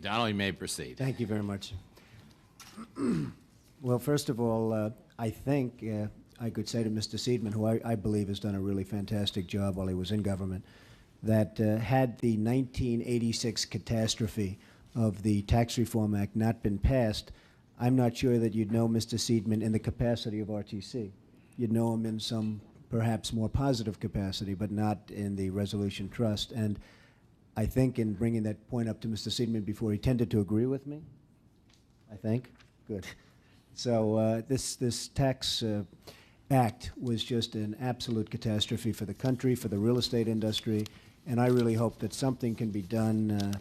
Donald, you may proceed. Thank you very much. Well, first of all, I think I could say to Mr. Seidman, who I believe has done a really fantastic job while he was in government, that had the 1986 catastrophe of the Tax Reform Act not been passed, I'm not sure that you'd know Mr. Seidman in the capacity of RTC. You'd know him in some perhaps more positive capacity, but not in the Resolution Trust. And I think in bringing that point up to Mr. Seidman before, he tended to agree with me, I think. Good. So this tax act was just an absolute catastrophe for the country, for the real estate industry, and I really hope that something can be done,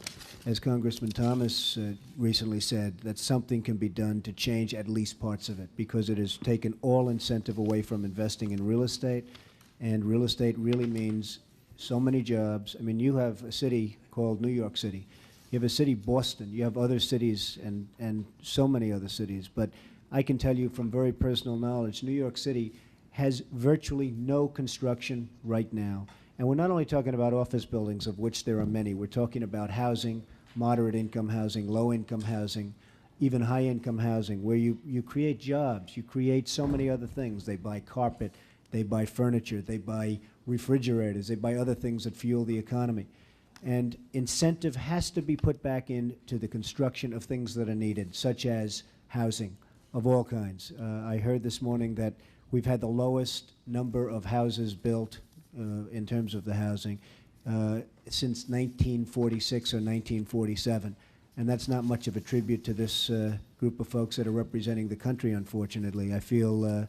as Congressman Thomas recently said, that something can be done to change at least parts of it, because it has taken all incentive away from investing in real estate, and real estate really means so many jobs. I mean, you have a city called New York City. You have a city, Boston. You have other cities and so many other cities. But I can tell you from very personal knowledge, New York City has virtually no construction right now. And we're not only talking about office buildings, of which there are many. We're talking about housing, moderate income housing, low income housing, even high income housing, where you create jobs. You create so many other things. They buy carpet, they buy furniture, they buy refrigerators, they buy other things that fuel the economy. And incentive has to be put back into the construction of things that are needed, such as housing of all kinds. I heard this morning that we've had the lowest number of houses built in terms of the housing since 1946 or 1947. And that's not much of a tribute to this group of folks that are representing the country, unfortunately. I feel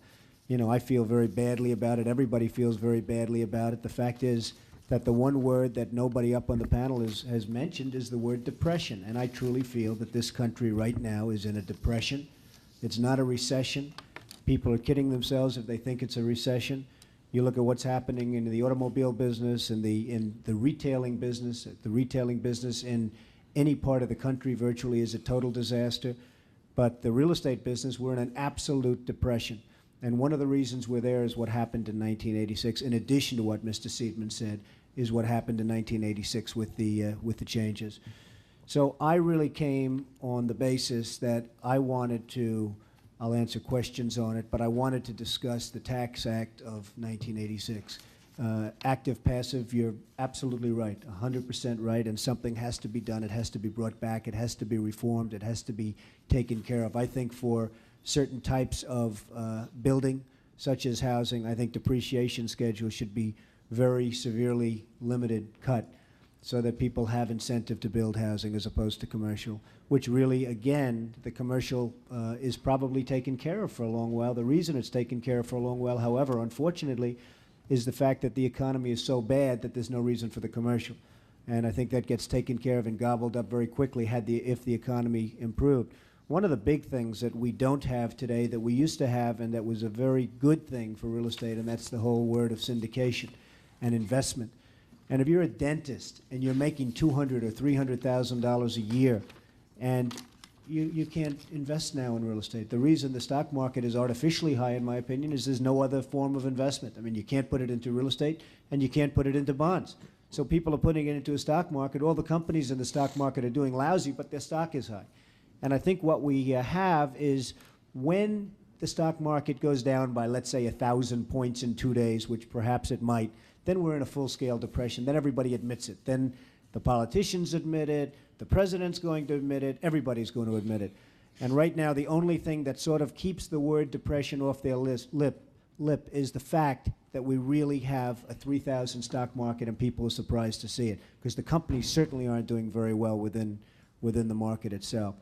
I feel very badly about it. Everybody feels very badly about it. The fact is that the one word that nobody up on the panel has mentioned is the word depression. And I truly feel that this country right now is in a depression. It's not a recession. People are kidding themselves if they think it's a recession. You look at what's happening in the automobile business, in the retailing business. The retailing business in any part of the country virtually is a total disaster. But the real estate business, we're in an absolute depression. And one of the reasons we're there is what happened in 1986, in addition to what Mr. Seidman said, is what happened in 1986 with the changes. So I really came on the basis that I wanted to, I'll answer questions on it, but I wanted to discuss the Tax Act of 1986. Active, passive, you're absolutely right, 100% right, and something has to be done. It has to be brought back. It has to be reformed. It has to be taken care of. I think for certain types of building, such as housing, I think depreciation schedules should be very severely limited, cut, so that people have incentive to build housing as opposed to commercial, which really, again, the commercial is probably taken care of for a long while. The reason it's taken care of for a long while, however, unfortunately, is the fact that the economy is so bad that there's no reason for the commercial. And I think that gets taken care of and gobbled up very quickly if the economy improved. One of the big things that we don't have today that we used to have, and that was a very good thing for real estate, and that's the whole word of syndication and investment. And if you're a dentist and you're making $200,000 or $300,000 a year, and you can't invest now in real estate. The reason the stock market is artificially high, in my opinion, is there's no other form of investment. I mean, you can't put it into real estate, and you can't put it into bonds. So people are putting it into a stock market. All the companies in the stock market are doing lousy, but their stock is high. And I think what we have is when the stock market goes down by, let's say, 1,000 points in 2 days, which perhaps it might, then we're in a full-scale depression. Then everybody admits it. Then the politicians admit it. The president's going to admit it. Everybody's going to admit it. And right now, the only thing that sort of keeps the word depression off their lip is the fact that we really have a 3,000 stock market, and people are surprised to see it, because the companies certainly aren't doing very well within the market itself.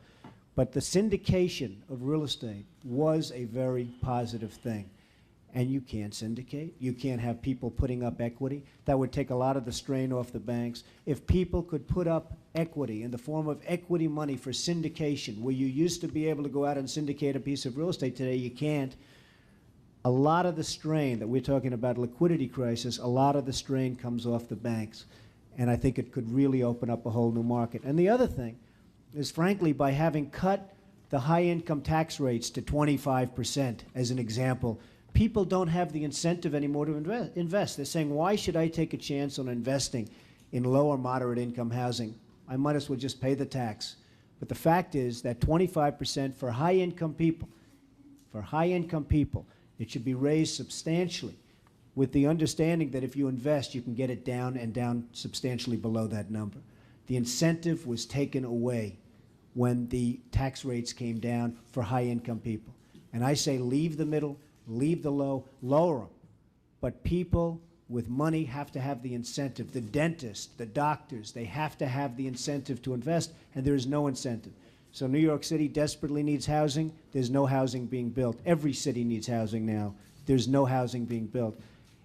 But the syndication of real estate was a very positive thing. And you can't syndicate. You can't have people putting up equity. That would take a lot of the strain off the banks. If people could put up equity in the form of equity money for syndication, where you used to be able to go out and syndicate a piece of real estate, today you can't. A lot of the strain that we're talking about, liquidity crisis, a lot of the strain comes off the banks. And I think it could really open up a whole new market. And the other thing is, frankly, by having cut the high-income tax rates to 25%, as an example, people don't have the incentive anymore to invest. They're saying, why should I take a chance on investing in low or moderate income housing? I might as well just pay the tax. But the fact is that 25% for high-income people, it should be raised substantially with the understanding that if you invest, you can get it down and down substantially below that number. The incentive was taken away when the tax rates came down for high-income people. And I say leave the middle, leave the low, lower them. But people with money have to have the incentive. The dentists, the doctors, they have to have the incentive to invest, and there is no incentive. So New York City desperately needs housing. There's no housing being built. Every city needs housing now. There's no housing being built.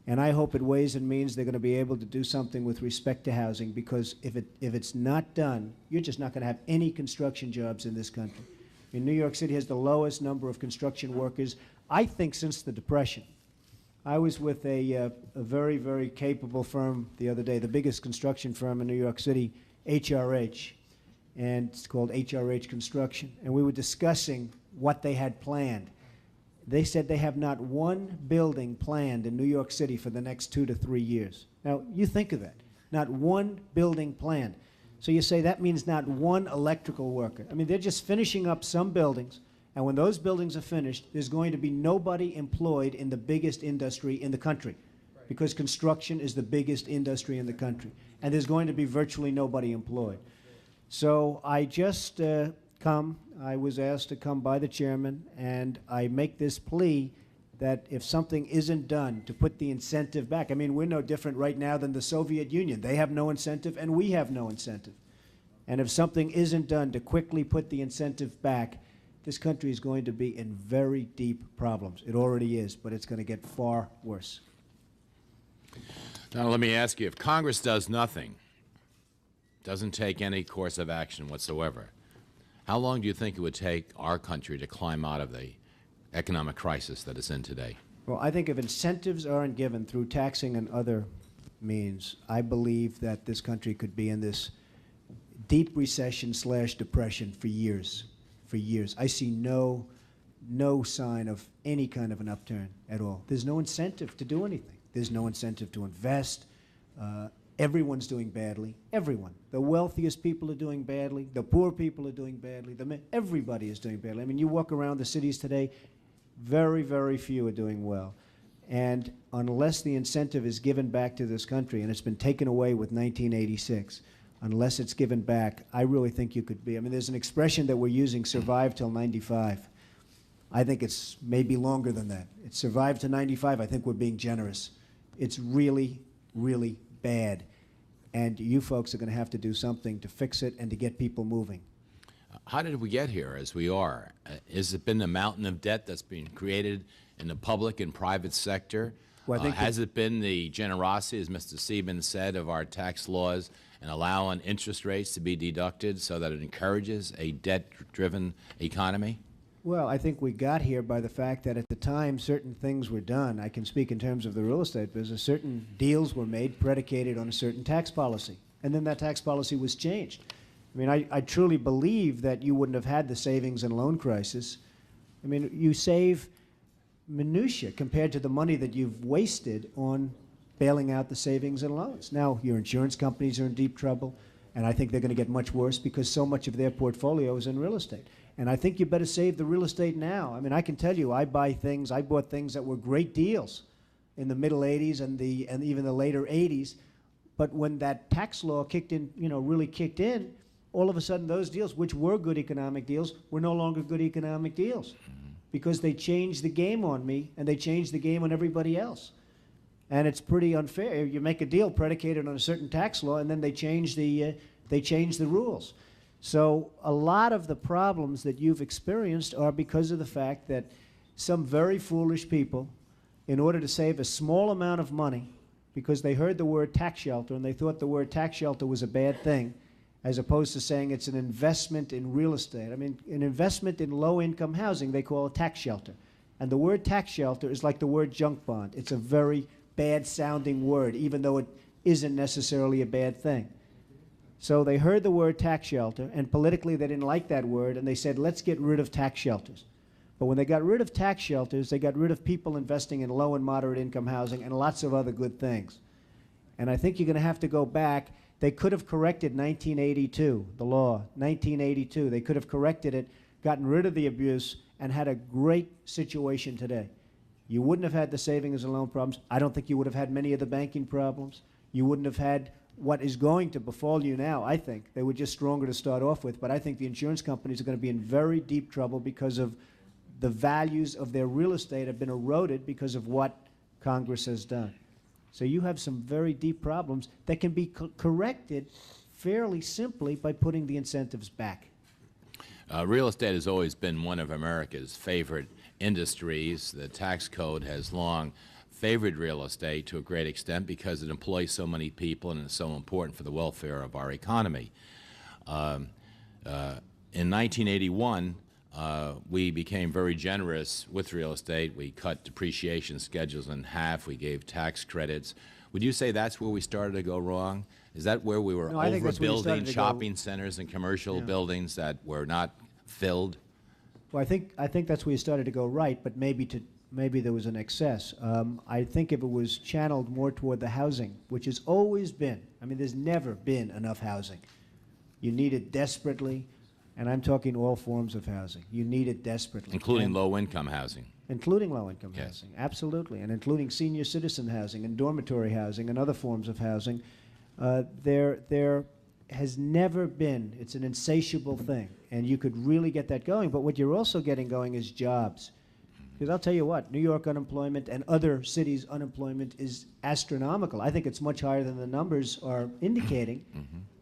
And I hope at Ways and Means they're going to be able to do something with respect to housing, because if it's not done, you're just not going to have any construction jobs in this country. I mean, New York City has the lowest number of construction workers, I think, since the Depression. I was with a very, very capable firm the other day, the biggest construction firm in New York City, HRH, and it's called HRH Construction. And we were discussing what they had planned. They said they have not one building planned in New York City for the next 2 to 3 years. Now, you think of that. Not one building planned. So you say that means not one electrical worker. I mean, they're just finishing up some buildings, and when those buildings are finished, there's going to be nobody employed in the biggest industry in the country, because construction is the biggest industry in the country, and there's going to be virtually nobody employed. So I just I was asked to come by the chairman, and I make this plea that if something isn't done to put the incentive back, I mean, we're no different right now than the Soviet Union. They have no incentive, and we have no incentive. And if something isn't done to quickly put the incentive back, this country is going to be in very deep problems. It already is, but it's going to get far worse. Now, let me ask you, if Congress does nothing, doesn't take any course of action whatsoever, how long do you think it would take our country to climb out of the economic crisis that it's in today? Well, I think if incentives aren't given through taxing and other means, I believe that this country could be in this deep recession / depression for years. For years. I see no sign of any kind of an upturn at all. There's no incentive to do anything. There's no incentive to invest. Everyone's doing badly. Everyone. The wealthiest people are doing badly. The poor people are doing badly. Everybody is doing badly. I mean, you walk around the cities today, very, very few are doing well. And unless the incentive is given back to this country, and it's been taken away with 1986, unless it's given back, I really think you could be. I mean, there's an expression that we're using, survive till 95. I think it's maybe longer than that. It's survive to 95. I think we're being generous. It's really, really bad. And you folks are going to have to do something to fix it and to get people moving. How did we get here as we are? Has it been the mountain of debt that's been created in the public and private sector? Well, I think has it been the generosity, as Mr. Seaman said, of our tax laws and allowing interest rates to be deducted so that it encourages a debt-driven economy? Well, I think we got here by the fact that at the time certain things were done. I can speak in terms of the real estate business. Certain deals were made predicated on a certain tax policy, and then that tax policy was changed. I mean, I truly believe that you wouldn't have had the savings and loan crisis. I mean, you save minutia compared to the money that you've wasted on bailing out the savings and loans. Now, your insurance companies are in deep trouble, and I think they're going to get much worse because so much of their portfolio is in real estate. And I think you better save the real estate now. I mean, I can tell you, I bought things that were great deals in the middle 80s and even the later 80s. But when that tax law kicked in, really kicked in, all of a sudden those deals, which were good economic deals, were no longer good economic deals because they changed the game on me and they changed the game on everybody else. And it's pretty unfair. You make a deal predicated on a certain tax law and then they change the rules. So a lot of the problems that you've experienced are because of the fact that some very foolish people, in order to save a small amount of money, because they heard the word tax shelter and they thought the word tax shelter was a bad thing, as opposed to saying it's an investment in real estate. I mean, an investment in low-income housing, they call a tax shelter. And the word tax shelter is like the word junk bond. It's a very bad-sounding word, even though it isn't necessarily a bad thing. So they heard the word tax shelter, and politically they didn't like that word, and they said, let's get rid of tax shelters. But when they got rid of tax shelters, they got rid of people investing in low and moderate income housing and lots of other good things. And I think you're going to have to go back They could have corrected 1982, the law, 1982. They could have corrected it, gotten rid of the abuse, and had a great situation today. You wouldn't have had the savings and loan problems. I don't think you would have had many of the banking problems. You wouldn't have had what is going to befall you now, I think. They were just stronger to start off with, but I think the insurance companies are going to be in very deep trouble because of the values of their real estate have been eroded because of what Congress has done. So you have some very deep problems that can be corrected fairly simply by putting the incentives back. Real estate has always been one of America's favorite industries. The tax code has long favored real estate to a great extent because it employs so many people and is so important for the welfare of our economy. In 1981, we became very generous with real estate. We cut depreciation schedules in half. We gave tax credits. Would you say that's where we started to go wrong? Is that where we were overbuilding shopping centers and commercial buildings that were not filled? Well, I think that's where you started to go right, but maybe there was an excess. I think if it was channeled more toward the housing, which has always been, I mean, there's never been enough housing. You need it desperately, and I'm talking all forms of housing. You need it desperately. Including low-income housing. Including low-income housing, absolutely, and including senior citizen housing and dormitory housing and other forms of housing. There has never been, it's an insatiable thing, and you could really get that going, but what you're also getting going is jobs. Because I'll tell you what, New York unemployment and other cities' unemployment is astronomical. I think it's much higher than the numbers are indicating.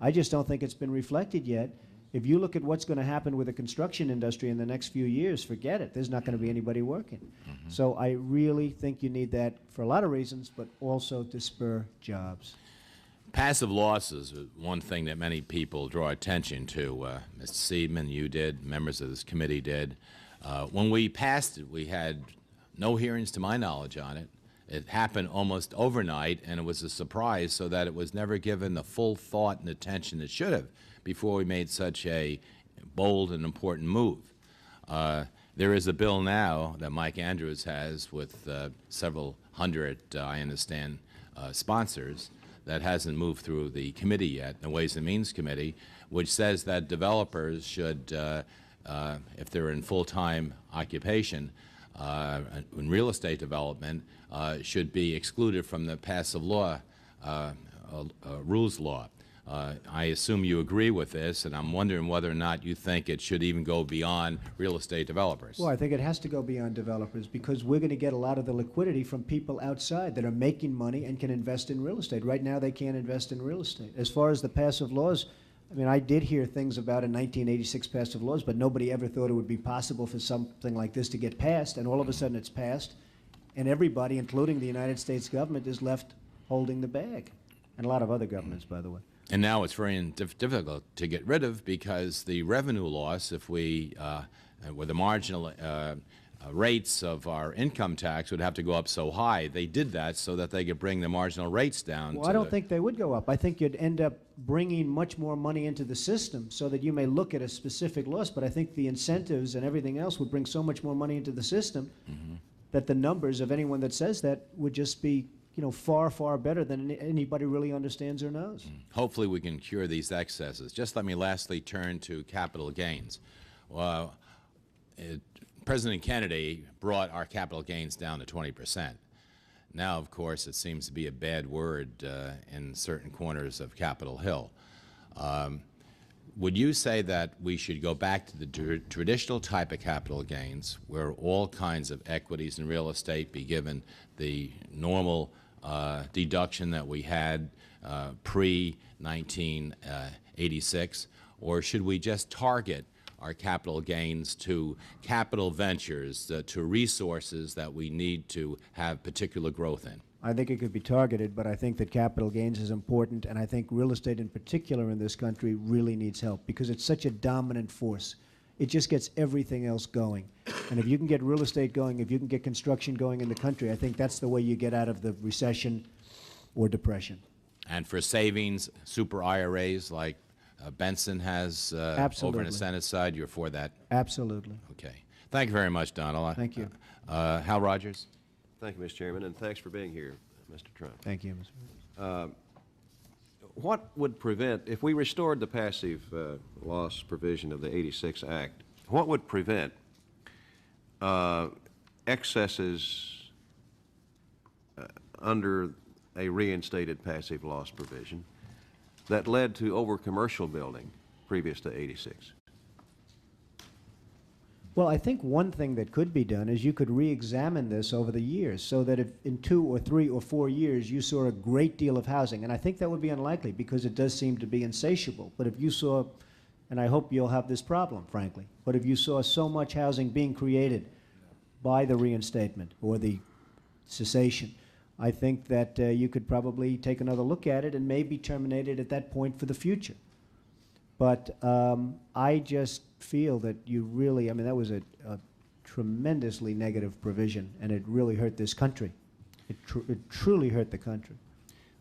I just don't think it's been reflected yet. If you look at what's going to happen with the construction industry in the next few years, forget it. There's not going to be anybody working. So I really think you need that for a lot of reasons, but also to spur jobs. Passive losses is one thing that many people draw attention to. Mr. Seidman, you did, members of this committee did. When we passed it, we had no hearings to my knowledge on it. It happened almost overnight, and it was a surprise, so that it was never given the full thought and attention it should have before we made such a bold and important move. There is a bill now that Mike Andrews has with several hundred, I understand, sponsors that hasn't moved through the committee yet, the Ways and Means Committee, which says that developers should, if they're in full-time occupation, in real estate development, should be excluded from the passive law, rules law. I assume you agree with this, and I'm wondering whether or not you think it should even go beyond real estate developers. Well, I think it has to go beyond developers because we're going to get a lot of the liquidity from people outside that are making money and can invest in real estate. Right now, they can't invest in real estate. As far as the passive laws, I mean, I did hear things about in 1986 passive laws, but nobody ever thought it would be possible for something like this to get passed, and all of a sudden it's passed, and everybody, including the United States government, is left holding the bag, and a lot of other governments, by the way. And now it's very difficult to get rid of because the revenue loss, if we, with the marginal rates of our income tax would have to go up so high. They did that so that they could bring the marginal rates down. Well, I don't think they would go up. I think you'd end up bringing much more money into the system so that you may look at a specific loss, but I think the incentives and everything else would bring so much more money into the system that the numbers of anyone that says that would just be, you know, far, far better than anybody really understands or knows. Hopefully we can cure these excesses. Just let me lastly turn to capital gains. President Kennedy brought our capital gains down to 20%. Now, of course, it seems to be a bad word in certain corners of Capitol Hill. Would you say that we should go back to the traditional type of capital gains where all kinds of equities and real estate be given the normal deduction that we had pre-1986, or should we just target our capital gains to capital ventures, to resources that we need to have particular growth in? I think it could be targeted, but I think that capital gains is important, and I think real estate in particular in this country really needs help because it's such a dominant force. It just gets everything else going. And if you can get real estate going, if you can get construction going in the country, I think that's the way you get out of the recession or depression. And for savings, super IRAs like Benson has over on the Senate side, you're for that? Absolutely. Okay. Thank you very much, Donald. Thank you. Hal Rogers. Thank you, Mr. Chairman, and thanks for being here, Mr. Trump. Thank you, Mr. what would prevent, if we restored the passive loss provision of the 86 Act, what would prevent excesses under a reinstated passive loss provision that led to over-commercial building previous to 86? Well, I think one thing that could be done is you could re-examine this over the years so that if in 2 or 3 or 4 years you saw a great deal of housing, and I think that would be unlikely because it does seem to be insatiable, but if you saw, and I hope you'll have this problem, frankly, but if you saw so much housing being created by the reinstatement or the cessation, I think that you could probably take another look at it and maybe terminate it at that point for the future. But I just feel that you really, I mean, that was a tremendously negative provision, and it really hurt this country. It truly hurt the country.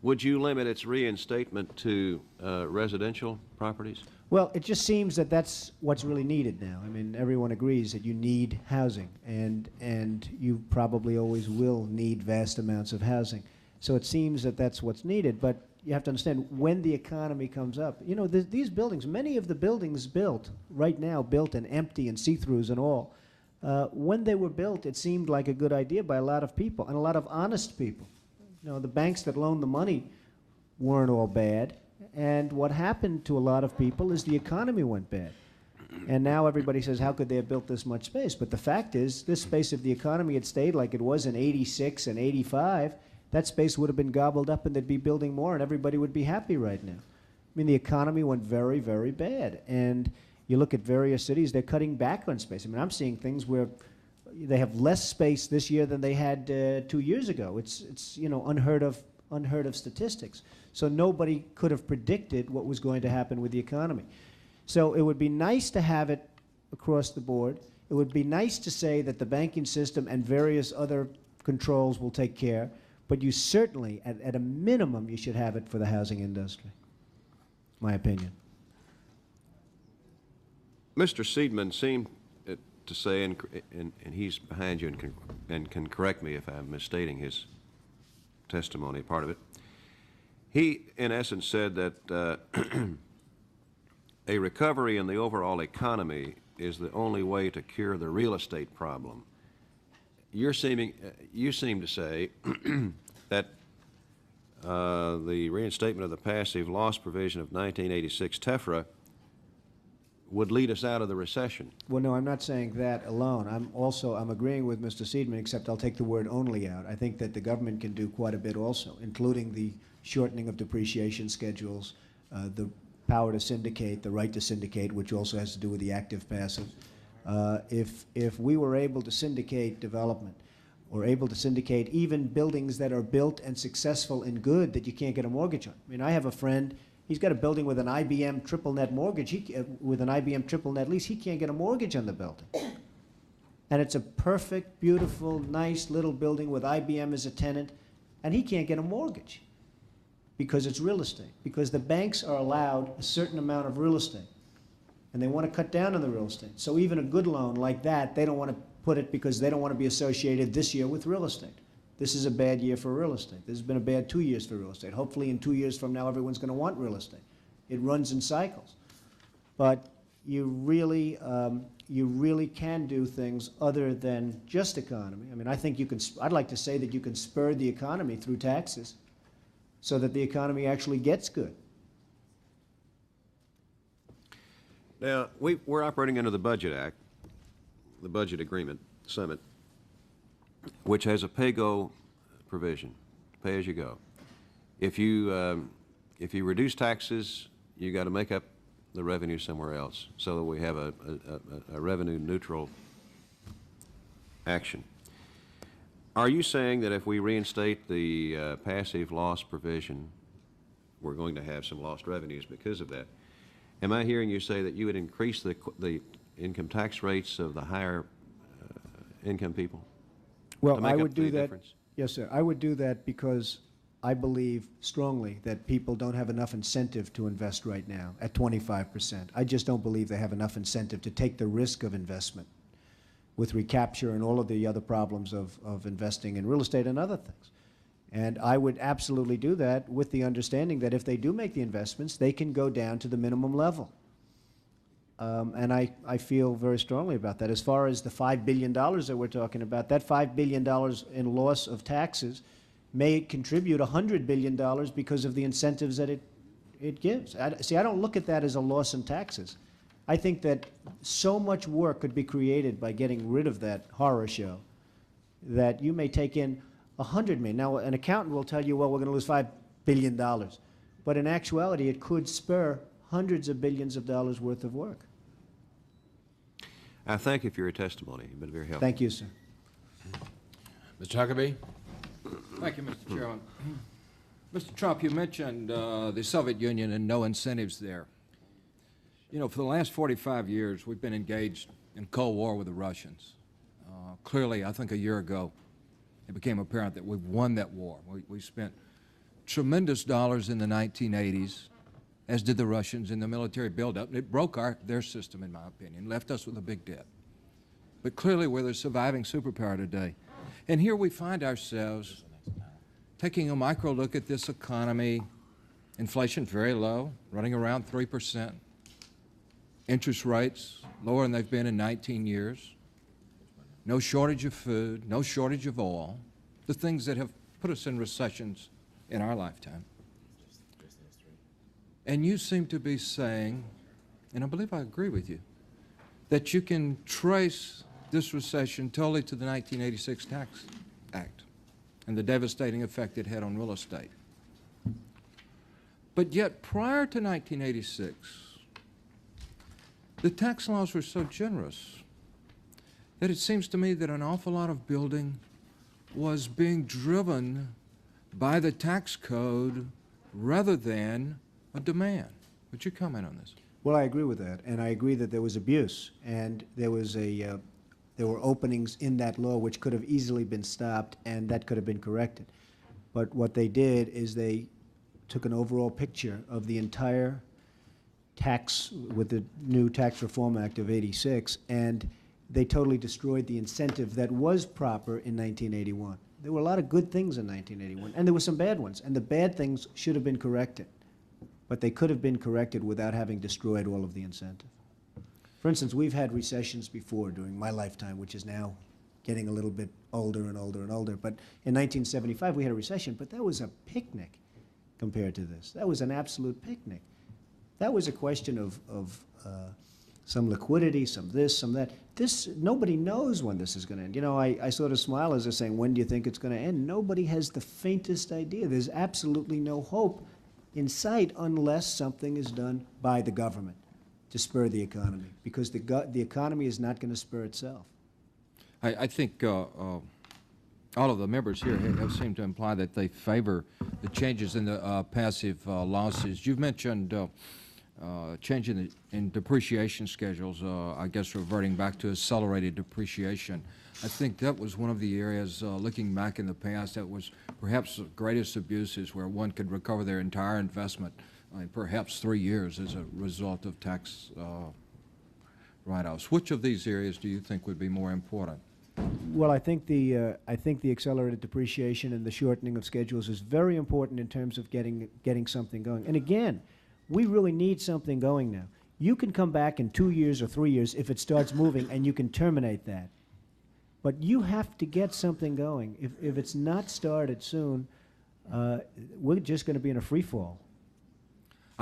Would you limit its reinstatement to residential properties? Well, it just seems that that's what's really needed now. I mean, everyone agrees that you need housing, and you probably always will need vast amounts of housing. So it seems that that's what's needed, but you have to understand when the economy comes up. You know, these buildings, many of the buildings built right now, built and empty and see-throughs and all, when they were built, it seemed like a good idea by a lot of people, and a lot of honest people. You know, the banks that loaned the money weren't all bad, and what happened to a lot of people is the economy went bad. And now everybody says, how could they have built this much space? But the fact is, this space, if the economy had stayed like it was in 86 and 85, that space would have been gobbled up and they'd be building more and everybody would be happy right now. I mean, the economy went very, very bad. And you look at various cities, they're cutting back on space. I mean, I'm seeing things where they have less space this year than they had 2 years ago. It's you know, unheard of statistics. So nobody could have predicted what was going to happen with the economy. So it would be nice to have it across the board. It would be nice to say that the banking system and various other controls will take care. But you certainly, at a minimum, you should have it for the housing industry, my opinion. Mr. Seidman seemed to say, and he's behind you and can correct me if I'm misstating his testimony, part of it. He, in essence, said that a recovery in the overall economy is the only way to cure the real estate problem. You seem to say that the reinstatement of the passive loss provision of 1986 TEFRA would lead us out of the recession. Well, no, I'm not saying that alone. I'm agreeing with Mr. Seidman, except I'll take the word only out. I think that the government can do quite a bit also, including the shortening of depreciation schedules, the power to syndicate, the right to syndicate, which also has to do with the active-passive. If we were able to syndicate development, or able to syndicate even buildings that are built and successful and good that you can't get a mortgage on. I mean, I have a friend, he's got a building with an IBM triple net mortgage, with an IBM triple net lease, he can't get a mortgage on the building. And it's a perfect, beautiful, nice little building with IBM as a tenant, and he can't get a mortgage because it's real estate, because the banks are allowed a certain amount of real estate, and they want to cut down on the real estate. So even a good loan like that, they don't want to put it because they don't want to be associated this year with real estate. This is a bad year for real estate. This has been a bad 2 years for real estate. Hopefully in 2 years from now, everyone's going to want real estate. It runs in cycles. But you really can do things other than just economy. I mean, I think you can, I'd like to say that you can spur the economy through taxes so that the economy actually gets good. Now, we're operating under the Budget Act, the Budget Agreement Summit, which has a pay-go provision, pay as you go. If you reduce taxes, you got to make up the revenue somewhere else so that we have a revenue neutral action. Are you saying that if we reinstate the passive loss provision, we're going to have some lost revenues because of that? Am I hearing you say that you would increase the income tax rates of the higher income people? Well, I would do that. Yes, sir. I would do that because I believe strongly that people don't have enough incentive to invest right now at 25%. I just don't believe they have enough incentive to take the risk of investment with recapture and all of the other problems of investing in real estate and other things. And I would absolutely do that with the understanding that if they do make the investments, they can go down to the minimum level. And I feel very strongly about that. As far as the $5 billion that we're talking about, that $5 billion in loss of taxes may contribute $100 billion because of the incentives that it gives. See, I don't look at that as a loss in taxes. I think that so much work could be created by getting rid of that horror show that you may take in $100 million. Now, an accountant will tell you, well, we're going to lose $5 billion. But in actuality, it could spur hundreds of billions of dollars worth of work. I thank you for your testimony. You've been very helpful. Thank you, sir. Mr. Huckabee? Thank you, Mr. Chairman. Mr. Trump, you mentioned the Soviet Union and no incentives there. You know, for the last 45 years, we've been engaged in Cold War with the Russians. Clearly, I think a year ago, it became apparent that we've won that war. We spent tremendous dollars in the 1980s, as did the Russians, in the military buildup. It broke their system, in my opinion, left us with a big debt. But clearly, we're the surviving superpower today. And here we find ourselves taking a micro look at this economy. Inflation very low, running around 3%. Interest rates lower than they've been in 19 years. No shortage of food, no shortage of oil, the things that have put us in recessions in our lifetime. And you seem to be saying, and I believe I agree with you, that you can trace this recession totally to the 1986 Tax Act and the devastating effect it had on real estate. But yet, prior to 1986, the tax laws were so generous that it seems to me that an awful lot of building was being driven by the tax code rather than a demand. Would you comment on this? Well, I agree with that, and I agree that there was abuse, and there were openings in that law which could have easily been stopped, and that could have been corrected. But what they did is they took an overall picture of the entire tax with the new Tax Reform Act of '86, and they totally destroyed the incentive that was proper in 1981. There were a lot of good things in 1981, and there were some bad ones, and the bad things should have been corrected. But they could have been corrected without having destroyed all of the incentive. For instance, we've had recessions before during my lifetime, which is now getting a little bit older and older and older. But in 1975, we had a recession, but that was a picnic compared to this. That was an absolute picnic. That was a question of some liquidity, some this, some that. Nobody knows when this is going to end. You know, I sort of smile as they're saying, when do you think it's going to end? Nobody has the faintest idea. There's absolutely no hope in sight unless something is done by the government to spur the economy, because the economy is not going to spur itself. I think all of the members here have seemed to imply that they favor the changes in the passive losses. You've mentioned changing in depreciation schedules, I guess reverting back to accelerated depreciation. I think that was one of the areas, looking back in the past, that was perhaps the greatest abuses, where one could recover their entire investment in perhaps 3 years as a result of tax write-offs. Which of these areas do you think would be more important? Well, I think the accelerated depreciation and the shortening of schedules is very important in terms of getting something going. And again, we really need something going now. You can come back in 2 years or 3 years if it starts moving, and you can terminate that. But you have to get something going. If it's not started soon, we're just going to be in a free fall.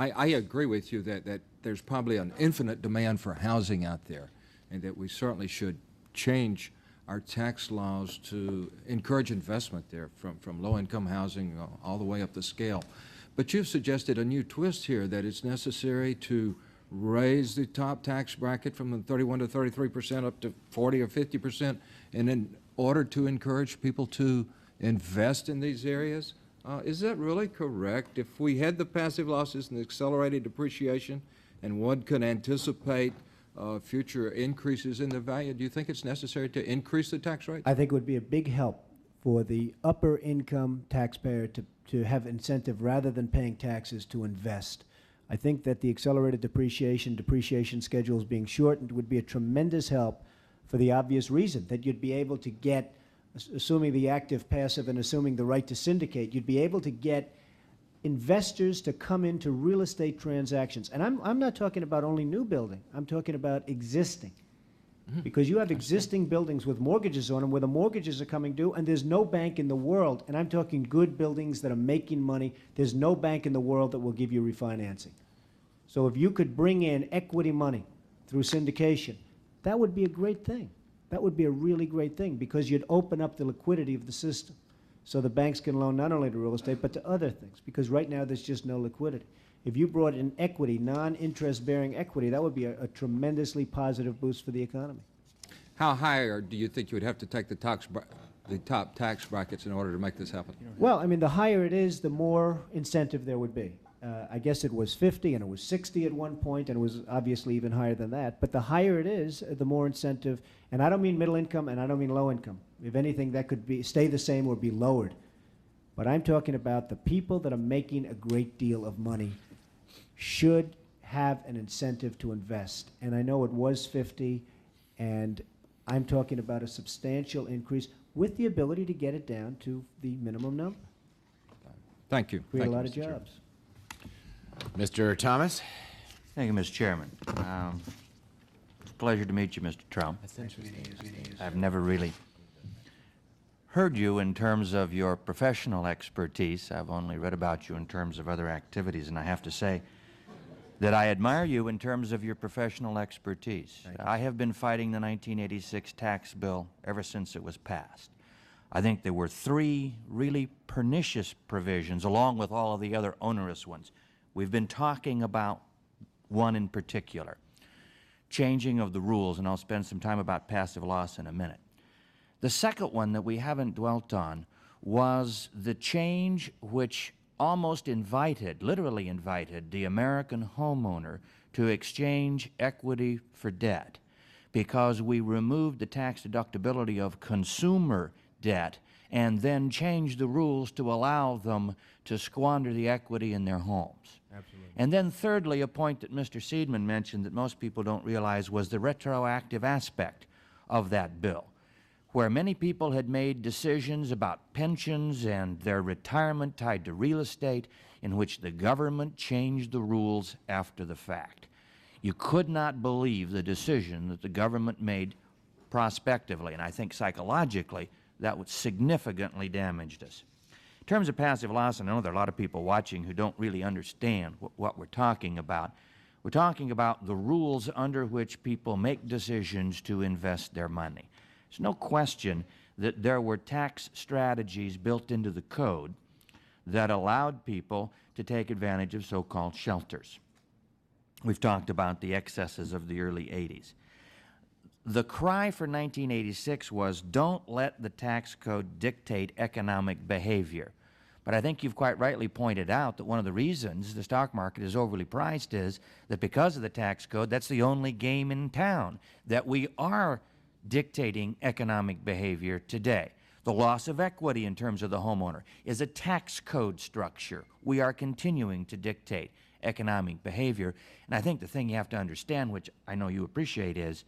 I agree with you that there's probably an infinite demand for housing out there, and that we certainly should change our tax laws to encourage investment there, from low-income housing all the way up the scale. But you've suggested a new twist here, that it's necessary to raise the top tax bracket from 31 to 33% up to 40 or 50%, and in order to encourage people to invest in these areas. Is that really correct? If we had the passive losses and the accelerated depreciation, and one could anticipate future increases in the value, do you think it's necessary to increase the tax rate? I think it would be a big help for the upper income taxpayer to have incentive, rather than paying taxes, to invest. I think that the accelerated depreciation schedules being shortened would be a tremendous help, for the obvious reason that you'd be able to get assuming the active, passive, and assuming the right to syndicate, you'd be able to get investors to come into real estate transactions. And I'm not talking about only new building. I'm talking about existing. Because you have existing buildings with mortgages on them where the mortgages are coming due, and there's no bank in the world, and I'm talking good buildings that are making money, there's no bank in the world that will give you refinancing. So if you could bring in equity money through syndication, that would be a great thing. That would be a really great thing, because you'd open up the liquidity of the system so the banks can loan not only to real estate but to other things, because right now there's just no liquidity. If you brought in equity, non-interest bearing equity, that would be a tremendously positive boost for the economy. How high do you think you would have to take the top tax brackets in order to make this happen? Well, I mean, the higher it is, the more incentive there would be. I guess it was 50 and it was 60 at one point, and it was obviously even higher than that. But the higher it is, the more incentive. And I don't mean middle income and I don't mean low income. If anything, that could be stay the same or be lowered. But I'm talking about the people that are making a great deal of money should have an incentive to invest. And I know it was 50, and I'm talking about a substantial increase with the ability to get it down to the minimum number. Thank you. Create Thank a lot you, of Mr. Chairman. jobs. Mr. Thomas? Thank you, Mr. Chairman. It's a pleasure to meet you, Mr. Trump. I've never really heard you in terms of your professional expertise. I've only read about you in terms of other activities, and I have to say that I admire you in terms of your professional expertise. I have been fighting the 1986 tax bill ever since it was passed. I think there were 3 really pernicious provisions, along with all of the other onerous ones. We've been talking about one in particular, changing of the rules, and I'll spend some time about passive loss in a minute. The second one that we haven't dwelt on was the change which almost invited, literally invited, the American homeowner to exchange equity for debt, because we removed the tax deductibility of consumer debt and then changed the rules to allow them to squander the equity in their homes. Absolutely. And then thirdly, a point that Mr. Seidman mentioned that most people don't realize was the retroactive aspect of that bill, where many people had made decisions about pensions and their retirement tied to real estate, in which the government changed the rules after the fact. You could not believe the decision that the government made prospectively, and I think psychologically that would significantly damaged us. In terms of passive loss, and I know there are a lot of people watching who don't really understand what we're talking about. We're talking about the rules under which people make decisions to invest their money. There's no question that there were tax strategies built into the code that allowed people to take advantage of so-called shelters. We've talked about the excesses of the early 80s. The cry for 1986 was, don't let the tax code dictate economic behavior. But I think you've quite rightly pointed out that one of the reasons the stock market is overly priced is that because of the tax code, that's the only game in town, that we are dictating economic behavior today. The loss of equity in terms of the homeowner is a tax code structure. We are continuing to dictate economic behavior. And I think the thing you have to understand, which I know you appreciate, is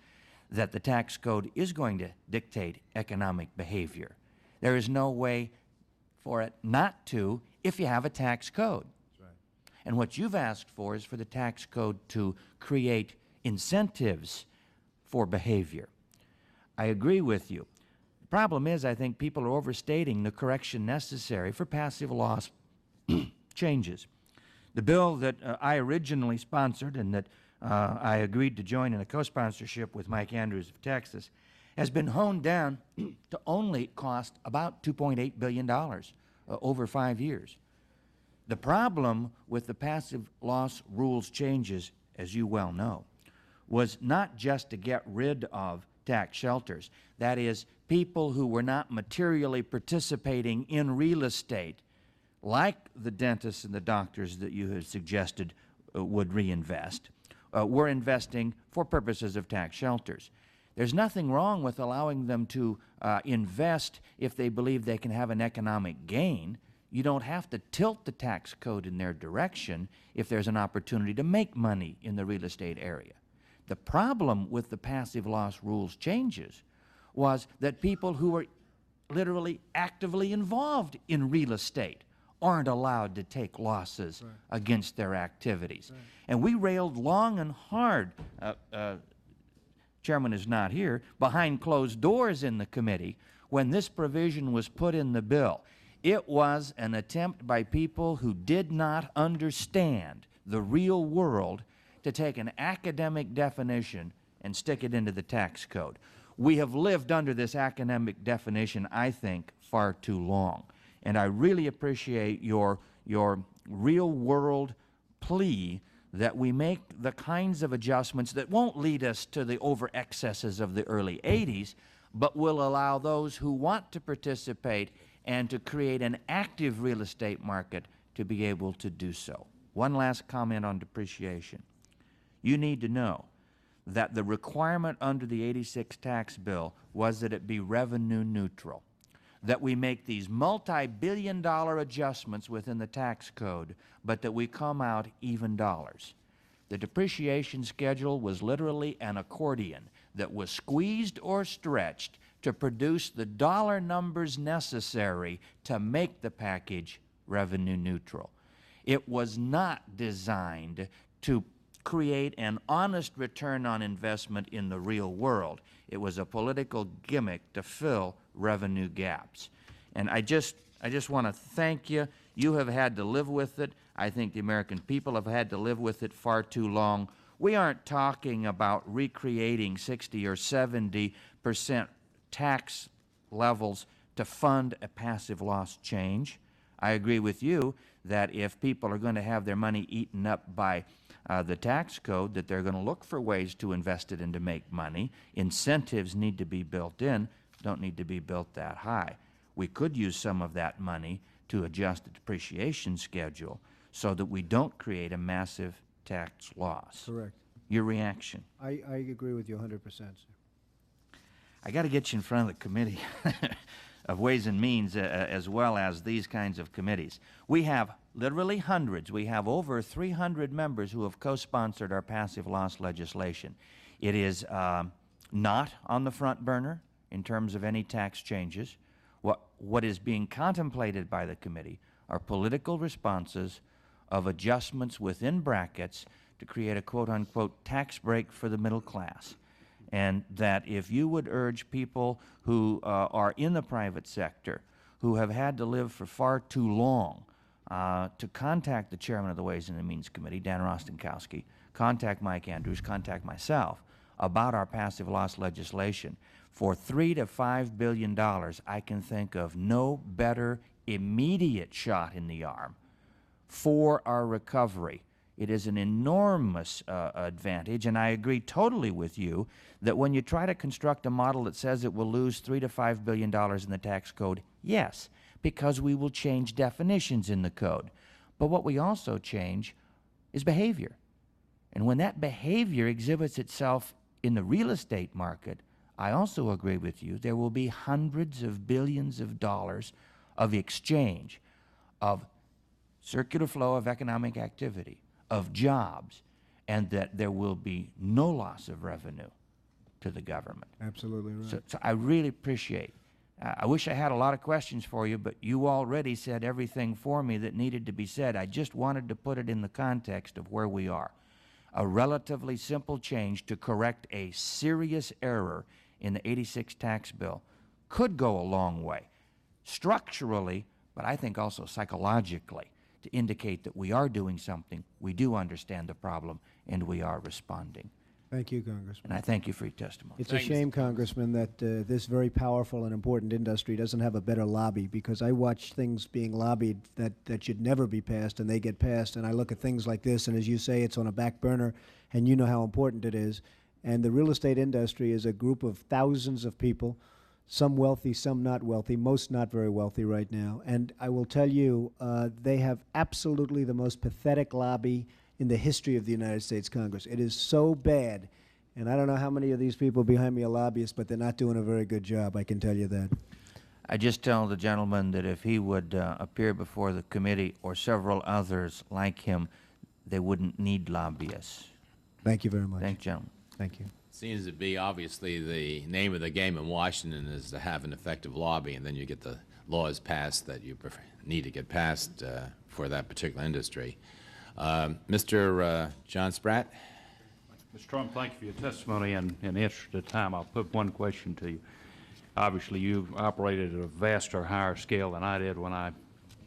that the tax code is going to dictate economic behavior. There is no way for it not to if you have a tax code. That's right. And what you've asked for is for the tax code to create incentives for behavior. I agree with you. The problem is, I think people are overstating the correction necessary for passive loss changes. The bill that I originally sponsored and that I agreed to join in a co-sponsorship with Mike Andrews of Texas has been honed down to only cost about $2.8 billion over 5 years. The problem with the passive loss rules changes, as you well know, was not just to get rid of tax shelters. That is, people who were not materially participating in real estate, like the dentists and the doctors that you had suggested would reinvest, were investing for purposes of tax shelters. There's nothing wrong with allowing them to invest if they believe they can have an economic gain. You don't have to tilt the tax code in their direction if there's an opportunity to make money in the real estate area. The problem with the passive loss rules changes was that people who were literally actively involved in real estate aren't allowed to take losses against their activities. And we railed long and hard, Chairman is not here, behind closed doors in the committee when this provision was put in the bill. It was an attempt by people who did not understand the real world to take an academic definition and stick it into the tax code. We have lived under this academic definition, I think, far too long. And I really appreciate your real world plea that we make the kinds of adjustments that won't lead us to the over excesses of the early 80s, but will allow those who want to participate and to create an active real estate market to be able to do so. One last comment on depreciation. You need to know that the requirement under the '86 tax bill was that it be revenue neutral, that we make these multi-billion-dollar adjustments within the tax code, but that we come out even dollars. The depreciation schedule was literally an accordion that was squeezed or stretched to produce the dollar numbers necessary to make the package revenue neutral. It was not designed to create an honest return on investment in the real world. It was a political gimmick to fill revenue gaps. And I just want to thank you. You have had to live with it. I think the American people have had to live with it far too long. We aren't talking about recreating 60 or 70% tax levels to fund a passive loss change. I agree with you that if people are going to have their money eaten up by the tax code, that they're going to look for ways to invest it and to make money. Incentives need to be built in, don't need to be built that high. We could use some of that money to adjust the depreciation schedule so that we don't create a massive tax loss. Correct. Your reaction? I agree with you 100%, sir. I got to get you in front of the committee of Ways and Means as well as these kinds of committees. We have literally hundreds. We have over 300 members who have co-sponsored our passive loss legislation. It is not on the front burner in terms of any tax changes. What is being contemplated by the committee are political responses of adjustments within brackets to create a quote-unquote tax break for the middle class. And that if you would urge people who are in the private sector, who have had to live for far too long, to contact the chairman of the Ways and Means Committee, Dan Rostenkowski, contact Mike Andrews, contact myself about our passive loss legislation. For $3 to $5 billion, I can think of no better immediate shot in the arm for our recovery. It is an enormous advantage, and I agree totally with you that when you try to construct a model that says it will lose $3 to $5 billion in the tax code, yes, because we will change definitions in the code. But what we also change is behavior. And when that behavior exhibits itself in the real estate market, I also agree with you, there will be hundreds of billions of dollars of exchange, of circular flow of economic activity, of jobs, and that there will be no loss of revenue to the government. Absolutely right. So I really appreciate. I wish I had a lot of questions for you, but you already said everything for me that needed to be said. I just wanted to put it in the context of where we are. A relatively simple change to correct a serious error in the '86 tax bill could go a long way, structurally, but I think also psychologically, to indicate that we are doing something, we do understand the problem, and we are responding. Thank you, Congressman. And I thank you for your testimony. It's a shame, Congressman, that this very powerful and important industry doesn't have a better lobby, because I watch things being lobbied that should never be passed, and they get passed, and I look at things like this, and as you say, it's on a back burner, and you know how important it is. And the real estate industry is a group of thousands of people, some wealthy, some not wealthy, most not very wealthy right now. And I will tell you, they have absolutely the most pathetic lobby in the history of the United States Congress. It is so bad. And I don't know how many of these people behind me are lobbyists, but they're not doing a very good job, I can tell you that. I just tell the gentleman that if he would appear before the committee or several others like him, they wouldn't need lobbyists. Thank you very much. Thank you, gentlemen. Thank you. Seems to be obviously the name of the game in Washington is to have an effective lobby, and then you get the laws passed that you need to get passed for that particular industry. Mr. John Spratt? Mr. Trump, thank you for your testimony, and in the interest of time, I'll put one question to you. Obviously, you operated at a vaster, higher scale than I did when I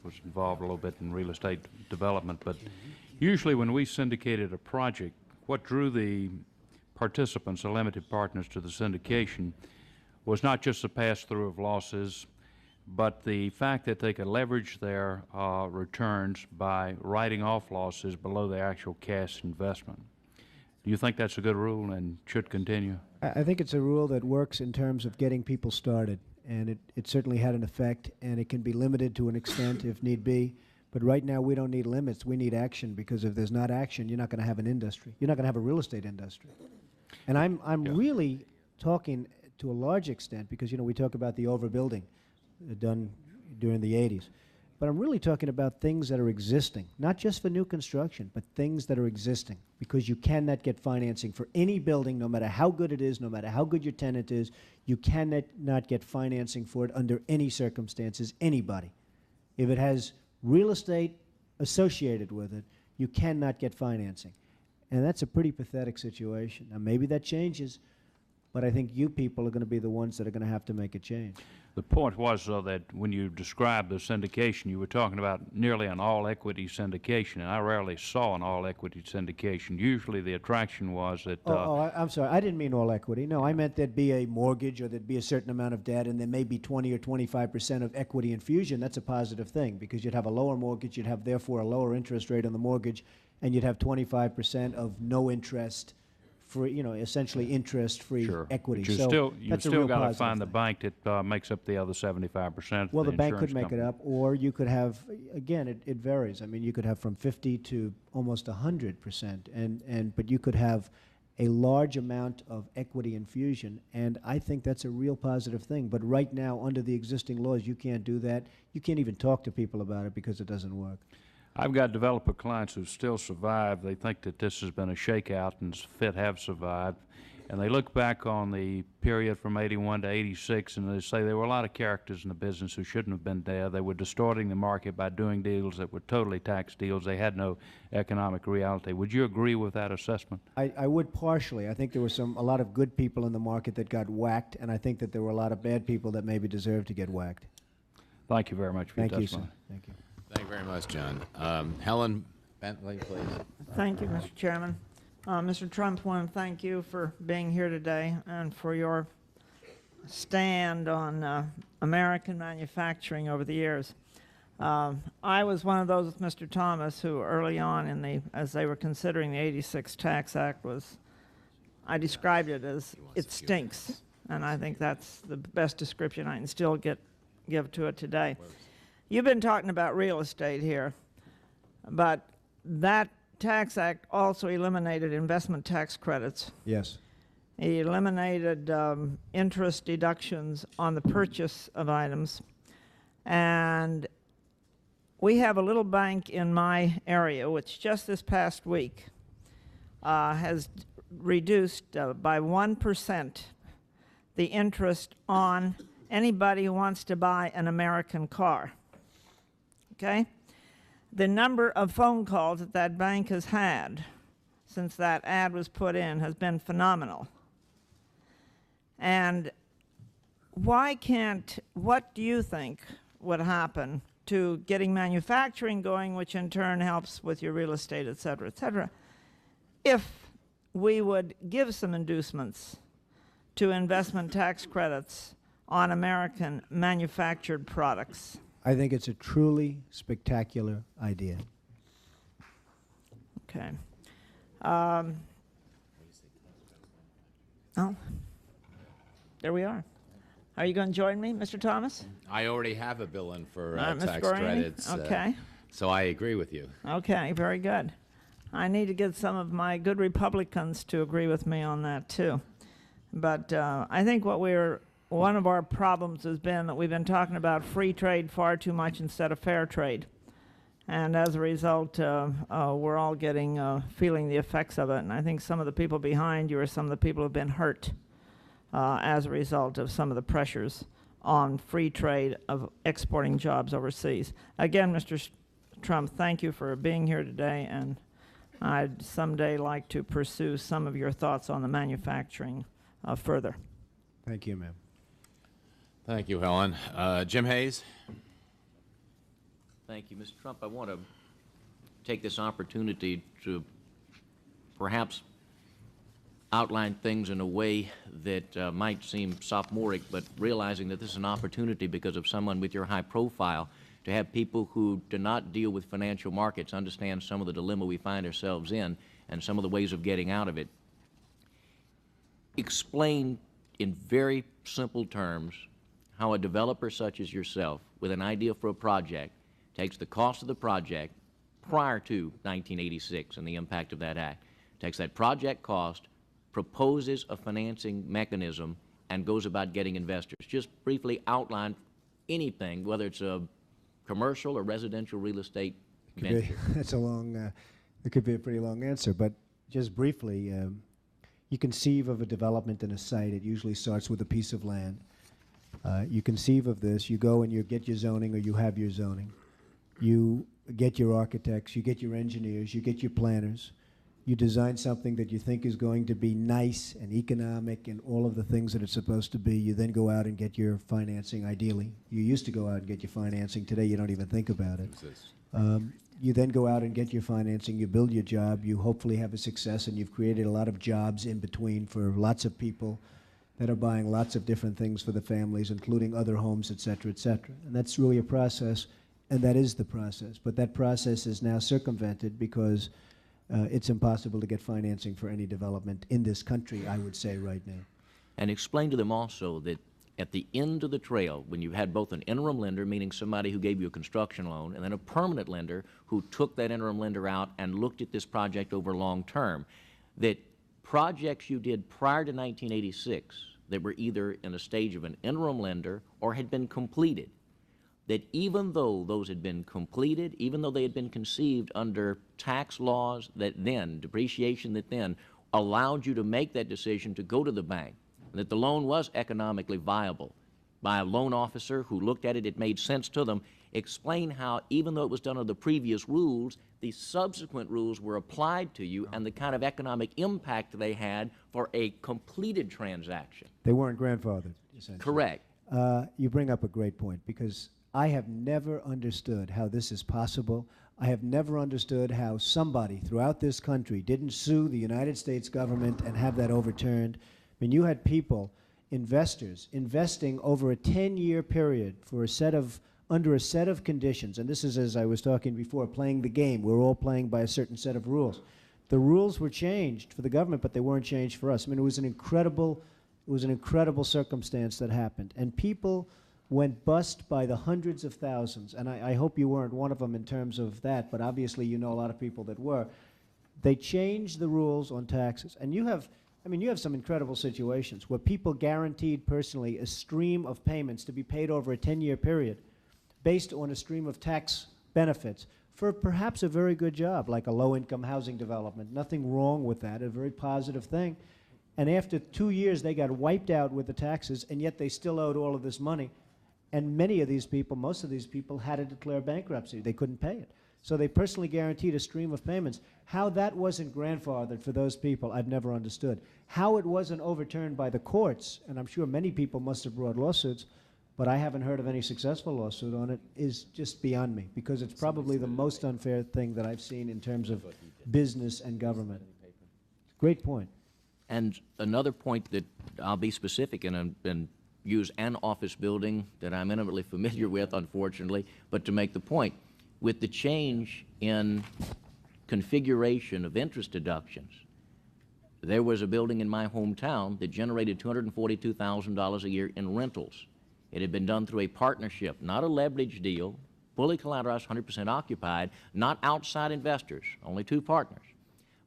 was involved a little bit in real estate development, but usually when we syndicated a project, what drew the participants, the limited partners, to the syndication was not just the pass-through of losses, but the fact that they could leverage their returns by writing off losses below their actual cash investment. Do you think that's a good rule and should continue? I think it's a rule that works in terms of getting people started, and it certainly had an effect, and it can be limited to an extent if need be. But right now, we don't need limits. We need action, because if there's not action, you're not going to have an industry. You're not going to have a real estate industry. And I'm really talking to a large extent, because, you know, we talk about the overbuilding done during the 80s. But I'm really talking about things that are existing, not just for new construction, but things that are existing, because you cannot get financing for any building, no matter how good it is, no matter how good your tenant is. You cannot not get financing for it under any circumstances, anybody. If it has real estate associated with it, you cannot get financing. And that's a pretty pathetic situation. Now, maybe that changes, but I think you people are going to be the ones that are going to have to make a change. The point was, though, that when you described the syndication, you were talking about nearly an all-equity syndication, and I rarely saw an all-equity syndication. Usually the attraction was that... I'm sorry. I didn't mean all equity. No, I meant there'd be a mortgage, or there'd be a certain amount of debt, and there may be 20 or 25% of equity infusion. That's a positive thing, because you'd have a lower mortgage, you'd have, therefore, a lower interest rate on the mortgage, and you'd have 25% of no interest, free, you know, essentially interest-free equity. But you still got to find the bank that makes up the other 75%. Well, the bank could make it up, or you could have, again, it varies. I mean, you could have from 50 to almost 100%, but you could have a large amount of equity infusion, and I think that's a real positive thing. But right now, under the existing laws, you can't do that. You can't even talk to people about it because it doesn't work. I've got developer clients who still survive. They think that this has been a shakeout and have survived. And they look back on the period from 81 to 86, and they say there were a lot of characters in the business who shouldn't have been there. They were distorting the market by doing deals that were totally tax deals. They had no economic reality. Would you agree with that assessment? I would partially. I think there were a lot of good people in the market that got whacked, and I think that there were a lot of bad people that maybe deserved to get whacked. Thank you very much for your testimony. Thank you, sir. Thank you. Thank you very much, John. Helen Bentley, please. Thank you, Mr. Chairman. Mr. Trump, I want to thank you for being here today and for your stand on American manufacturing over the years. I was one of those with Mr. Thomas who early on as they were considering the 86 Tax Act I described it as it stinks, and I think that's the best description I can still give to it today. You've been talking about real estate here, but that Tax Act also eliminated investment tax credits. Yes. It eliminated interest deductions on the purchase of items. And we have a little bank in my area, which just this past week has reduced by 1% the interest on anybody who wants to buy an American car. Okay? The number of phone calls that bank has had since that ad was put in has been phenomenal. And what do you think would happen to getting manufacturing going, which in turn helps with your real estate, et cetera, if we would give some inducements to investment tax credits on American manufactured products? I think it's a truly spectacular idea. Okay. Oh, there we are. Are you going to join me, Mr. Thomas? I already have a bill in for Ms. tax Gorani? credits. Okay. So I agree with you. Okay, very good. I need to get some of my good Republicans to agree with me on that, too. But I think one of our problems has been that we've been talking about free trade far too much instead of fair trade. And as a result, we're all feeling the effects of it. And I think some of the people behind you are some of the people who have been hurt as a result of some of the pressures on free trade of exporting jobs overseas. Again, Mr. Trump, thank you for being here today, and I'd someday like to pursue some of your thoughts on the manufacturing further. Thank you, ma'am. Thank you, Helen. Jim Hayes? Thank you, Mr. Trump. I want to take this opportunity to perhaps outline things in a way that might seem sophomoric, but realizing that this is an opportunity because of someone with your high profile to have people who do not deal with financial markets understand some of the dilemma we find ourselves in and some of the ways of getting out of it. Explain in very simple terms how a developer such as yourself with an idea for a project takes the cost of the project prior to 1986 and the impact of that act, takes that project cost, proposes a financing mechanism, and goes about getting investors. Just briefly outline anything, whether it's a commercial or residential real estate venture. That's a long, it could be a pretty long answer, but just briefly, you conceive of a development in a site. It usually starts with a piece of land. You conceive of this, you go and you get your zoning, or you have your zoning. You get your architects, you get your engineers, you get your planners. You design something that you think is going to be nice and economic and all of the things that it's supposed to be. You then go out and get your financing, ideally. You used to go out and get your financing. Today, you don't even think about it. You then go out and get your financing. You build your job. You hopefully have a success, and you've created a lot of jobs in between for lots of people that are buying lots of different things for the families, including other homes, et cetera, et cetera. And that's really a process, and that is the process. But that process is now circumvented because it's impossible to get financing for any development in this country, I would say, right now. And explain to them also that at the end of the trail, when you had both an interim lender, meaning somebody who gave you a construction loan, and then a permanent lender who took that interim lender out and looked at this project over long term, that projects you did prior to 1986 that were either in a stage of an interim lender or had been completed, that even though those had been completed, even though they had been conceived under tax laws that then, depreciation that then, allowed you to make that decision to go to the bank, and that the loan was economically viable by a loan officer who looked at it, it made sense to them. Explain how, even though it was done under the previous rules, the subsequent rules were applied to you and the kind of economic impact they had for a completed transaction. They weren't grandfathered, essentially. Correct. You bring up a great point, because I have never understood how this is possible. I have never understood how somebody throughout this country didn't sue the United States government and have that overturned. I mean, you had people, investors, investing over a 10-year period for under a set of conditions. And this is, as I was talking before, playing the game. We're all playing by a certain set of rules. The rules were changed for the government, but they weren't changed for us. I mean, it was an incredible circumstance that happened. And people went bust by the hundreds of thousands, and I hope you weren't one of them in terms of that, but obviously you know a lot of people that were. They changed the rules on taxes, and you have some incredible situations where people guaranteed personally a stream of payments to be paid over a 10-year period based on a stream of tax benefits for perhaps a very good job, like a low-income housing development. Nothing wrong with that, a very positive thing. And after 2 years, they got wiped out with the taxes, and yet they still owed all of this money. And many of these people, most of these people, had to declare bankruptcy. They couldn't pay it. So they personally guaranteed a stream of payments. How that wasn't grandfathered for those people, I've never understood. How it wasn't overturned by the courts, and I'm sure many people must have brought lawsuits, but I haven't heard of any successful lawsuit on it, is just beyond me, because it's probably the most unfair thing that I've seen in terms of business and government. Great point. And another point that I'll be specific and use an office building that I'm intimately familiar with, unfortunately, but to make the point, with the change in configuration of interest deductions, there was a building in my hometown that generated $242,000 a year in rentals. It had been done through a partnership, not a leverage deal, fully collateralized, 100% occupied, not outside investors, only two partners.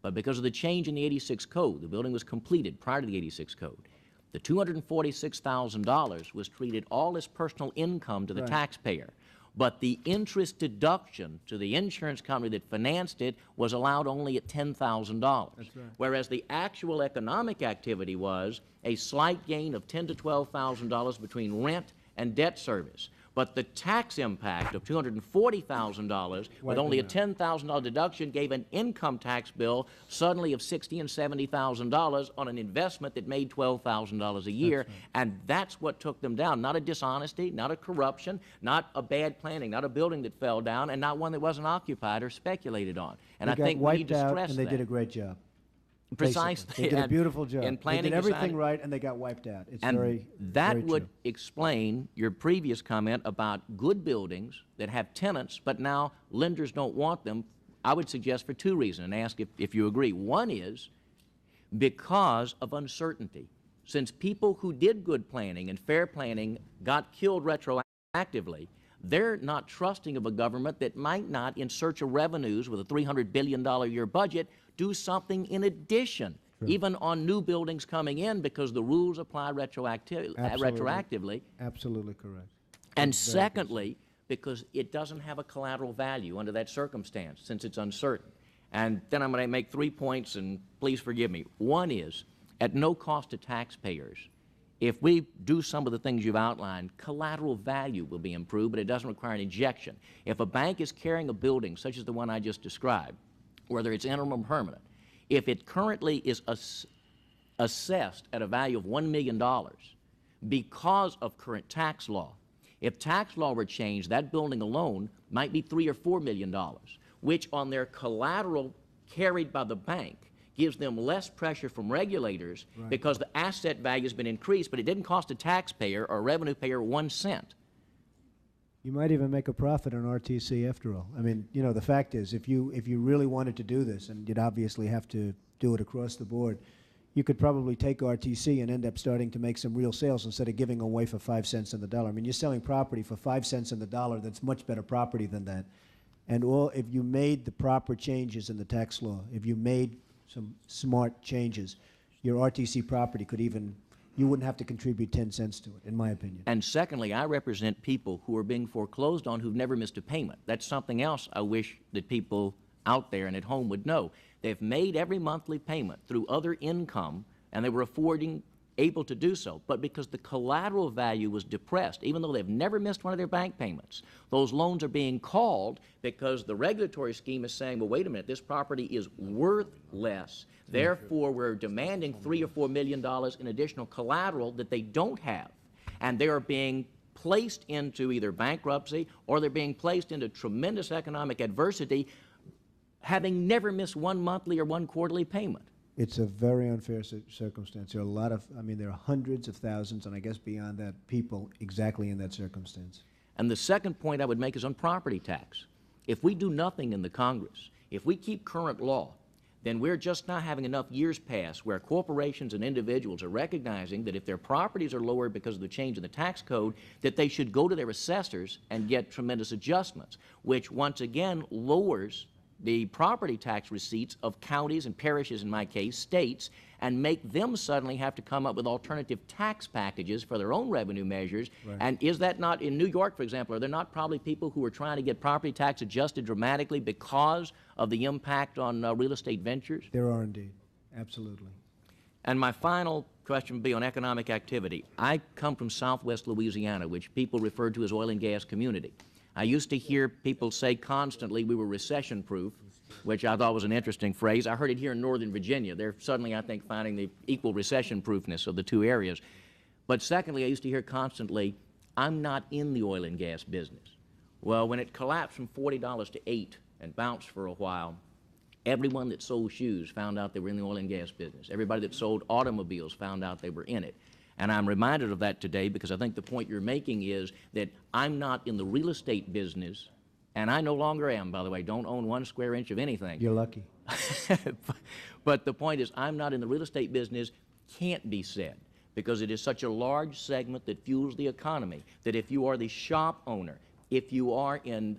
But because of the change in the 86 code, the building was completed prior to the 86 code. The $246,000 was treated all as personal income to the taxpayer. but the interest deduction to the insurance company that financed it was allowed only at $10,000. That's right. Whereas the actual economic activity was a slight gain of $10,000 to $12,000 between rent and debt service. But the tax impact of $240,000 with only a $10,000 deduction gave an income tax bill suddenly of $60,000 and $70,000 on an investment that made $12,000 a year. That's right. And that's what took them down. Not a dishonesty, not a corruption, not a bad planning, not a building that fell down, and not one that wasn't occupied or speculated on. And I think we need to stress and that. they did a great job. Precisely. Basically. They did a beautiful job. In planning, they did everything design, right, and they got wiped out. It's and very that would true. explain your previous comment about good buildings that have tenants, but now lenders don't want them. I would suggest for two reasons, and ask if you agree. One is because of uncertainty. Since people who did good planning and fair planning got killed retroactively, they're not trusting of a government that might not, in search of revenues with a $300 billion a year budget, do something in addition, even on new buildings coming in, because the rules apply retroactively. Absolutely correct. And secondly, because it doesn't have a collateral value under that circumstance, since it's uncertain. And then I'm going to make 3 points, and please forgive me. One is, at no cost to taxpayers, if we do some of the things you've outlined, collateral value will be improved, but it doesn't require an injection. If a bank is carrying a building, such as the one I just described, whether it's interim or permanent, if it currently is assessed at a value of $1 million because of current tax law, if tax law were changed, that building alone might be $3 or $4 million, which on their collateral carried by the bank gives them less pressure from regulators because the asset value has been increased, but it didn't cost a taxpayer or a revenue payer 1 cent. You might even make a profit on RTC after all. I mean, you know, the fact is, if you really wanted to do this, and you'd obviously have to do it across the board, you could probably take RTC and end up starting to make some real sales instead of giving away for 5 cents on the dollar. I mean, you're selling property for 5 cents on the dollar that's much better property than that. And if you made the proper changes in the tax law, if you made some smart changes, your RTC property could even, you wouldn't have to contribute 10 cents to it, in my opinion. And secondly, I represent people who are being foreclosed on who've never missed a payment. That's something else I wish that people out there and at home would know. They've made every monthly payment through other income, and they were able to do so. But because the collateral value was depressed, even though they've never missed one of their bank payments, those loans are being called because the regulatory scheme is saying, well, wait a minute, this property is worth less. Therefore, we're demanding $3 or $4 million in additional collateral that they don't have. And they are being placed into either bankruptcy or they're being placed into tremendous economic adversity, having never missed one monthly or one quarterly payment. It's a very unfair circumstance. There are a lot of, I mean, there are hundreds of thousands, and I guess beyond that, people exactly in that circumstance. And the second point I would make is on property tax. If we do nothing in the Congress, if we keep current law, then we're just not having enough years pass where corporations and individuals are recognizing that if their properties are lowered because of the change in the tax code, that they should go to their assessors and get tremendous adjustments, which once again lowers the property tax receipts of counties and parishes, in my case, states, and make them suddenly have to come up with alternative tax packages for their own revenue measures. Right. And is that not, in New York, for example, are there not probably people who are trying to get property tax adjusted dramatically because of the impact on real estate ventures? There are indeed, absolutely. And my final question would be on economic activity. I come from southwest Louisiana, which people refer to as oil and gas community. I used to hear people say constantly we were recession-proof, which I thought was an interesting phrase. I heard it here in Northern Virginia. They're suddenly, I think, finding the equal recession-proofness of the two areas. But secondly, I used to hear constantly, I'm not in the oil and gas business. Well, when it collapsed from $40 to $8 and bounced for a while, everyone that sold shoes found out they were in the oil and gas business. Everybody that sold automobiles found out they were in it. And I'm reminded of that today because I think the point you're making is that I'm not in the real estate business, and I no longer am, by the way. Don't own 1 square inch of anything. You're lucky. But the point is, I'm not in the real estate business can't be said because it is such a large segment that fuels the economy that if you are the shop owner, if you are in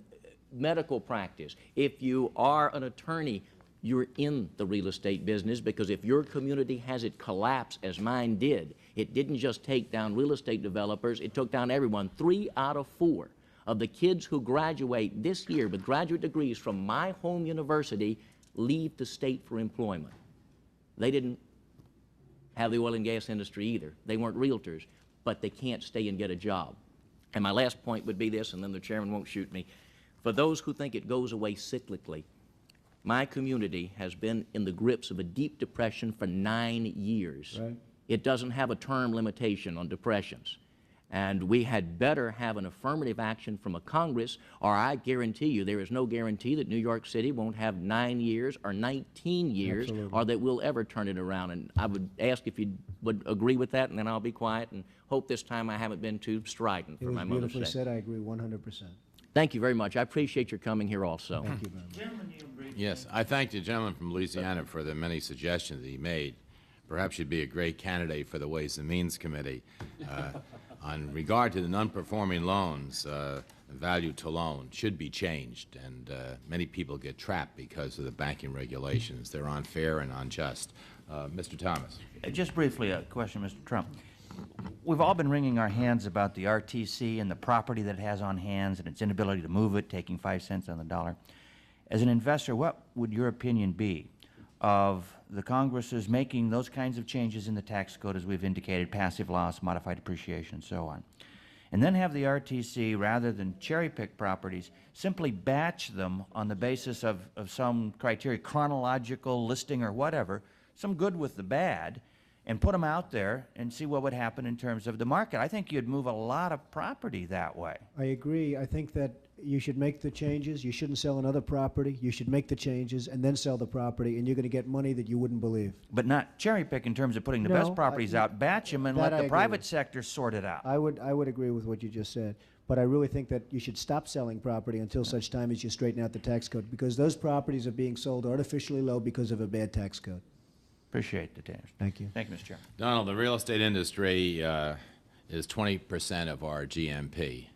medical practice, if you are an attorney, you're in the real estate business because if your community has it collapse as mine did, it didn't just take down real estate developers, it took down everyone. 3 out of 4 of the kids who graduate this year with graduate degrees from my home university leave the state for employment. They didn't have the oil and gas industry either. They weren't realtors, but they can't stay and get a job. And my last point would be this, and then the chairman won't shoot me. For those who think it goes away cyclically, my community has been in the grips of a deep depression for 9 years. Right. It doesn't have a term limitation on depressions. And we had better have an affirmative action from a Congress, or I guarantee you there is no guarantee that New York City won't have 9 years or 19 years, Absolutely. or that we'll ever turn it around. And I would ask if you would agree with that, and then I'll be quiet and hope this time I haven't been too strident It for was my mother's beautifully sake. said. I agree 100%. Thank you very much. I appreciate your coming here also. Thank you very much. Yes, I thank the gentleman from Louisiana for the many suggestions that he made. Perhaps you'd be a great candidate for the Ways and Means Committee. On regard to the non-performing loans, value to loan should be changed, and many people get trapped because of the banking regulations. They're unfair and unjust. Mr. Thomas. Just briefly, a question, Mr. Trump. We've all been wringing our hands about the RTC and the property that it has on hands and its inability to move it, taking 5 cents on the dollar. As an investor, what would your opinion be of the Congress's making those kinds of changes in the tax code, as we've indicated, passive loss, modified depreciation, and so on, and then have the RTC, rather than cherry-pick properties, simply batch them on the basis of some criteria, chronological listing or whatever, some good with the bad, and put them out there and see what would happen in terms of the market? I think you'd move a lot of property that way. I agree. I think that you should make the changes. You shouldn't sell another property. You should make the changes and then sell the property, and you're going to get money that you wouldn't believe. But not cherry-pick in terms of putting the No, best properties out, batch them, and that let I the agree private with. sector sort it out. I would agree with what you just said. But I really think that you should stop selling property until such time as you straighten out the tax code, because those properties are being sold artificially low because of a bad tax code. Appreciate the answer. Thank you. Thank you, Mr. Chairman. Donald, the real estate industry is 20% of our GMP,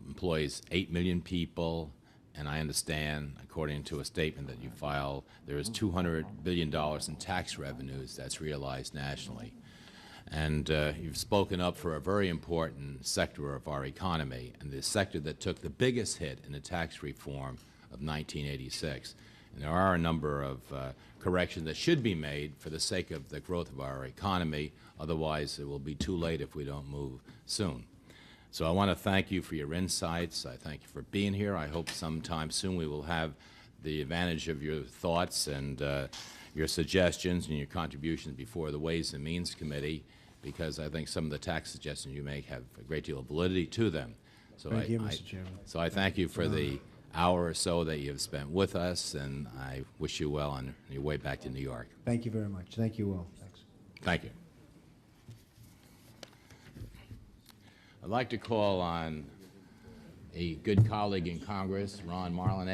employs 8 million people, and I understand, according to a statement that you filed, there is $200 billion in tax revenues that's realized nationally. And you've spoken up for a very important sector of our economy, and the sector that took the biggest hit in the tax reform of 1986. And there are a number of corrections that should be made for the sake of the growth of our economy. Otherwise, it will be too late if we don't move soon. So I want to thank you for your insights. I thank you for being here. I hope sometime soon we will have the advantage of your thoughts and your suggestions and your contributions before the Ways and Means Committee, because I think some of the tax suggestions you make have a great deal of validity to them. So Thank you, Mr. Chairman. So I thank you for the hour or so that you have spent with us, and I wish you well on your way back to New York. Thank you very much. Thank you all. Thanks. Thank you. I'd like to call on a good colleague in Congress, Ron Marlin,